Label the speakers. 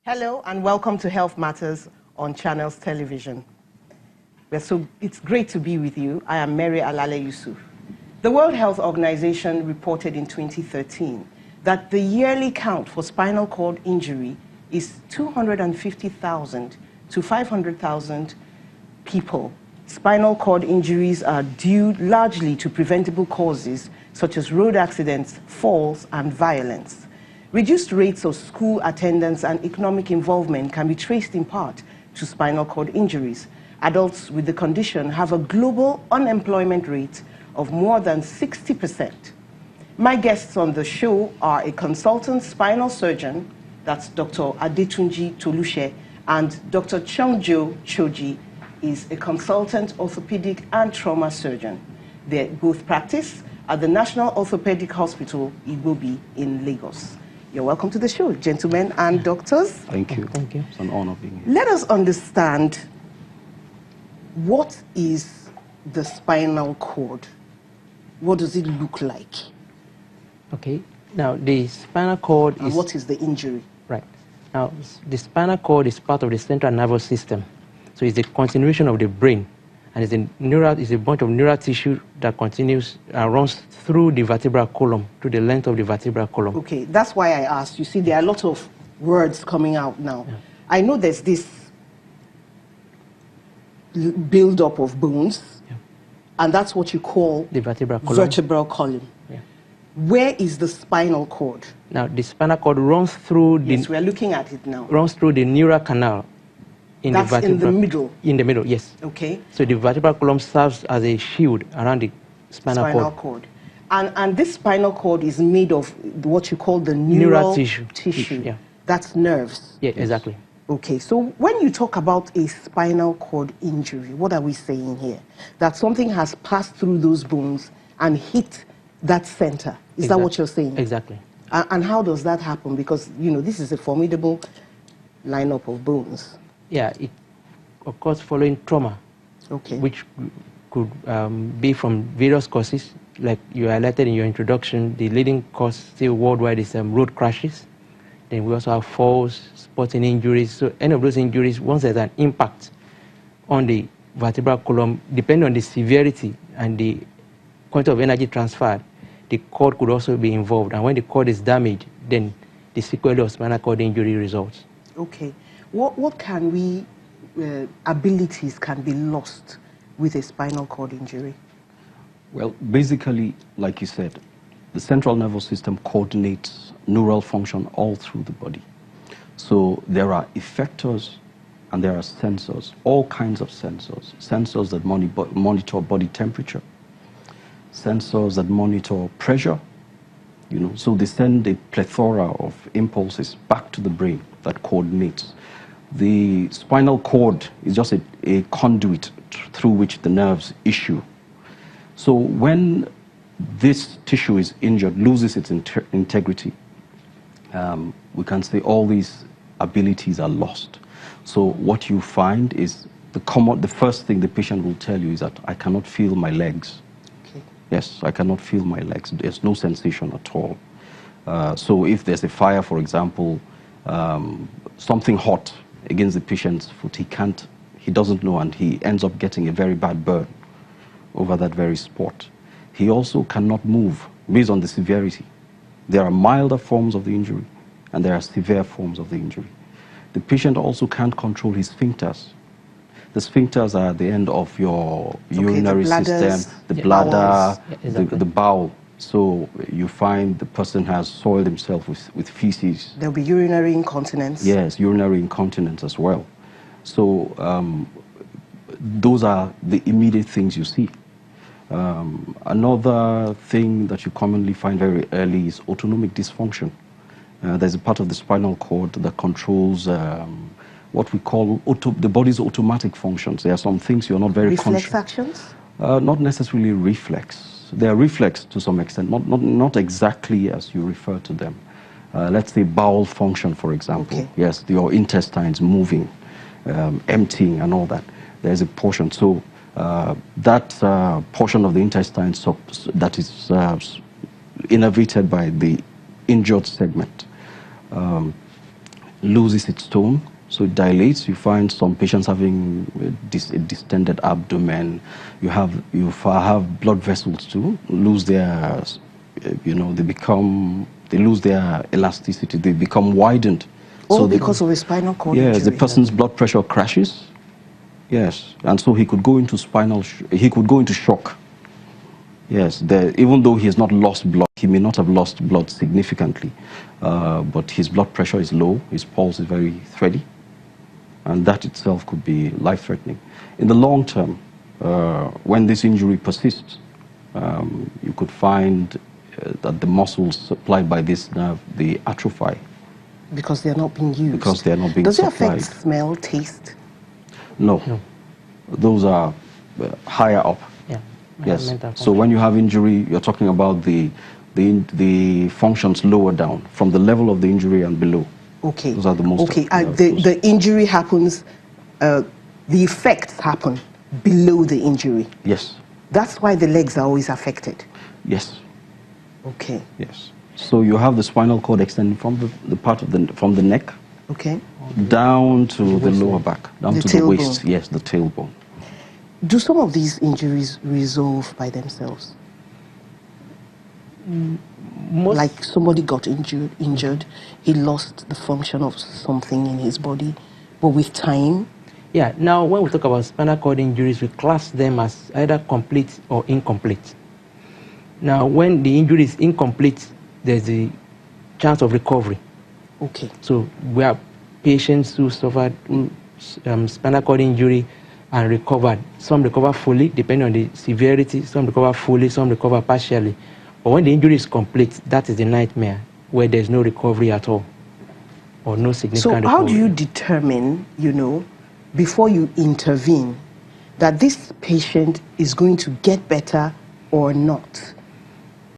Speaker 1: Hello and welcome to Health Matters on Channels Television. It's great to be with you. I am Mary Alale Yusuf. The World Health Organization reported in 2013 that the yearly count for spinal cord injury is 250,000 to 500,000 people. Spinal cord injuries are due largely to preventable causes such as road accidents, falls, and violence. Reduced rates of school attendance and economic involvement can be traced in part to spinal cord injuries. Adults with the condition have a global unemployment rate of more than 60%. My guests on the show are a consultant spinal surgeon, that's Dr. Adetunji Tolushe, and Dr. Cheongjo Choji is a consultant orthopedic and trauma surgeon. They both practice at the National Orthopedic Hospital, Igbobi, in Lagos. You're welcome to the show, gentlemen and doctors.
Speaker 2: Thank you.
Speaker 3: Thank you.
Speaker 2: It's an honor being here.
Speaker 1: Let us understand, what is the spinal cord? What does it look like?
Speaker 3: Okay. Now, the spinal cord
Speaker 1: and
Speaker 3: is...
Speaker 1: what is the injury?
Speaker 3: Right. Now, the spinal cord is part of the central nervous system. So it's the continuation of the brain. And it's a bunch of neural tissue that continues and runs through the vertebral column, to the length of the vertebral column.
Speaker 1: Okay, that's why I asked. You see, there are a lot of words coming out now. Yeah. I know there's this build-up of bones, yeah, and that's what you call
Speaker 3: the vertebral column.
Speaker 1: Vertebral column. Yeah. Where is the spinal cord?
Speaker 3: Now, the spinal cord runs through the...
Speaker 1: Yes, we are looking at it now.
Speaker 3: Runs through the neural canal.
Speaker 1: That's in the middle?
Speaker 3: In the middle, yes.
Speaker 1: Okay.
Speaker 3: So the vertebral column serves as a shield around the spinal cord.
Speaker 1: And this spinal cord is made of what you call the neural tissue.
Speaker 3: Yeah.
Speaker 1: That's nerves.
Speaker 3: Yeah, exactly.
Speaker 1: Okay, so when you talk about a spinal cord injury, what are we saying here? That something has passed through those bones and hit that center. Is that what you're saying?
Speaker 3: Exactly.
Speaker 1: And how does that happen? Because, you know, this is a formidable lineup of bones.
Speaker 3: Yeah, it occurs following trauma,
Speaker 1: okay,
Speaker 3: which could be from various causes. Like you highlighted in your introduction, the leading cause still worldwide is road crashes. Then we also have falls, sporting injuries. So any of those injuries, once there's an impact on the vertebral column, depending on the severity and the quantity of energy transferred, the cord could also be involved. And when the cord is damaged, then the sequelae of spinal cord injury results.
Speaker 1: Okay. What can we, abilities can be lost with a spinal cord injury?
Speaker 2: Well, basically, like you said, the central nervous system coordinates neural function all through the body. So there are effectors and there are sensors, all kinds of sensors. Sensors that monitor body temperature, sensors that monitor pressure, you know, so they send a plethora of impulses back to the brain that coordinates. The spinal cord is just a conduit through which the nerves issue. So when this tissue is injured, loses its integrity, we can say all these abilities are lost. So what you find is the first thing the patient will tell you is that I cannot feel my legs.
Speaker 1: Okay.
Speaker 2: Yes, I cannot feel my legs. There's no sensation at all. So if there's a fire, for example, something hot against the patient's foot, he doesn't know, and he ends up getting a very bad burn over that very spot. He also cannot move based on the severity. There are milder forms of the injury and there are severe forms of the injury. The patient also can't control his sphincters. The sphincters are at the end of your urinary system, the bladder,
Speaker 3: yeah, exactly,
Speaker 2: the bowel. So you find the person has soiled himself with feces.
Speaker 1: There'll be urinary incontinence.
Speaker 2: Yes, urinary incontinence as well. So those are the immediate things you see. Another thing that you commonly find very early is autonomic dysfunction. There's a part of the spinal cord that controls what we call the body's automatic functions. There are some things you're not very conscious.
Speaker 1: Reflex actions?
Speaker 2: Not necessarily reflex. They are reflex to some extent, not exactly as you refer to them. Let's say bowel function, for example.
Speaker 1: Okay.
Speaker 2: Yes, your intestines moving, emptying and all that. There's a portion. So that portion of the intestine that is innervated by the injured segment loses its tone, so it dilates. You find some patients having a distended abdomen. You have blood vessels too lose their, they lose their elasticity. They become widened.
Speaker 1: All because of a spinal cord
Speaker 2: injury.
Speaker 1: Yes,
Speaker 2: the person's blood pressure crashes. Yes, and so he could go into shock. Yes, even though he has not lost blood, he may not have lost blood significantly, but his blood pressure is low, his pulse is very thready, and that itself could be life-threatening. In the long term, when this injury persists, you could find that the muscles supplied by this nerve, they atrophy.
Speaker 1: Because they're not being used.
Speaker 2: Because they're not being
Speaker 1: supplied.
Speaker 2: Does it
Speaker 1: affect smell, taste?
Speaker 2: No. Those are higher up.
Speaker 3: Yeah.
Speaker 2: Yes. So when you have injury, you're talking about the functions lower down, from the level of the injury and below.
Speaker 1: Okay.
Speaker 2: Those are the most.
Speaker 1: Okay. The injury happens. The effects happen below the injury.
Speaker 2: Yes.
Speaker 1: That's why the legs are always affected.
Speaker 2: Yes.
Speaker 1: Okay.
Speaker 2: Yes. So you have the spinal cord extending from from the neck.
Speaker 1: Okay.
Speaker 2: Down to the lower back, down to the waist. Yes, the tailbone.
Speaker 1: Do some of these injuries resolve by themselves? Like somebody got injured, he lost the function of something in his body, but with time?
Speaker 3: Yeah, now when we talk about spinal cord injuries, we class them as either complete or incomplete. Now, when the injury is incomplete, there's a chance of recovery.
Speaker 1: Okay.
Speaker 3: So we have patients who suffered spinal cord injury and recovered. Some recover fully, depending on the severity. Some recover fully, some recover partially. But when the injury is complete, that is the nightmare, where there's no recovery at all, or no significant recovery.
Speaker 1: So how do you determine, before you intervene, that this patient is going to get better or not?